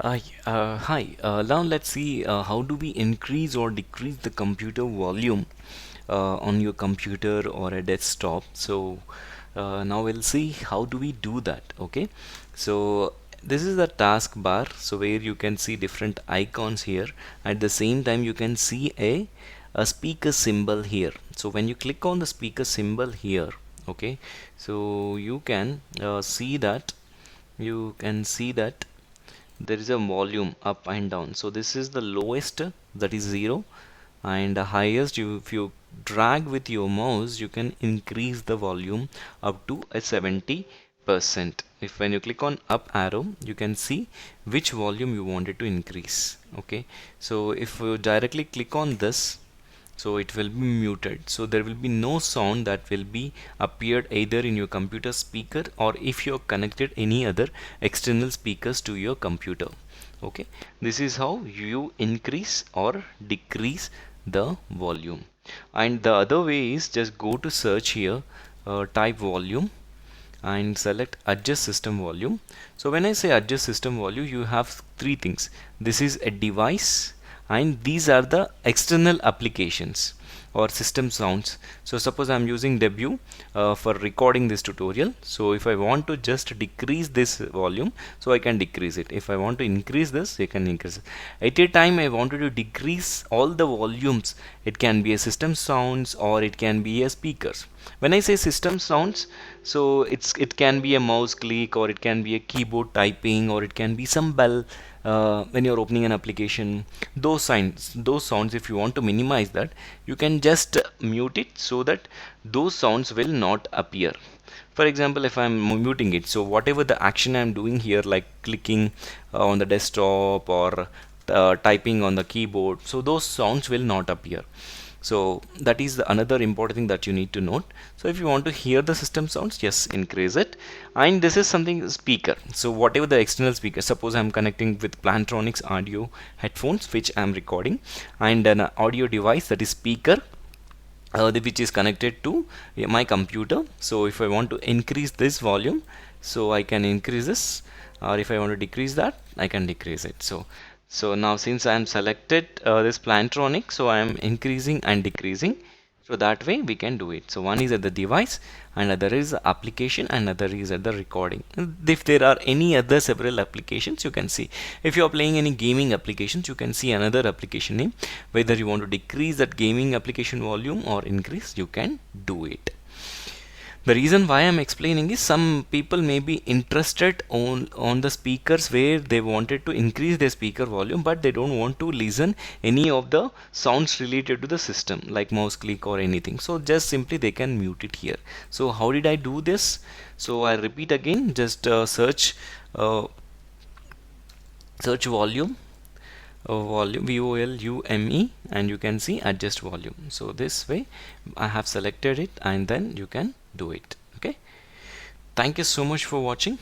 Hi. Now let's see how do we increase or decrease the computer volume on your computer or a desktop. So now we'll see how do we do that. Okay. So this is the taskbar. So where you can see different icons here. At the same time, you can see a speaker symbol here. So when you click on the speaker symbol here, okay. So you can see that there is a volume up and down. So this is the lowest, that is 0, and the highest, if you drag with your mouse, you can increase the volume up to a 70%. If when you click on up arrow, you can see which volume you wanted to increase. Okay, so if you directly click on this, so it will be muted, so there will be no sound that will be appeared either in your computer speaker or if you connected any other external speakers to your computer. Okay, this is how you increase or decrease the volume. And the other way is just go to search here, type volume and select adjust system volume. So when I say adjust system volume, you have three things. This is a device, and these are the external applications or system sounds. So suppose I'm using W for recording this tutorial. So if I want to just decrease this volume, so I can decrease it. If I want to increase this, I can increase it. At a time I wanted to decrease all the volumes. It can be a system sounds or it can be a speakers. When I say system sounds, so it can be a mouse click, or it can be a keyboard typing, or it can be some bell when you're opening an application. Those sounds, if you want to minimize that, you can just mute it so that those sounds will not appear. For example, if I'm muting it, so whatever the action I'm doing here, like clicking on the desktop or typing on the keyboard, so those sounds will not appear. So that is another important thing that you need to note. So if you want to hear the system sounds, yes, increase it. And this is something speaker. So whatever the external speaker, suppose I'm connecting with Plantronics audio headphones which I'm recording, and an audio device, that is speaker, which is connected to my computer. So if I want to increase this volume, so I can increase this, or if I want to decrease that, I can decrease it. So now since I am selected this Plantronic, so I am increasing and decreasing. So that way we can do it. So one is at the device, and other is the application, and other is at the recording. If there are any other several applications, you can see. If you are playing any gaming applications, you can see another application name. Whether you want to decrease that gaming application volume or increase, you can do it. The reason why I'm explaining is some people may be interested on the speakers where they wanted to increase their speaker volume, but they don't want to listen any of the sounds related to the system like mouse click or anything. So just simply they can mute it here. So how did I do this? So I repeat again, just search volume, volume, and you can see adjust volume. So this way I have selected it, and then you can do it. Okay, thank you so much for watching.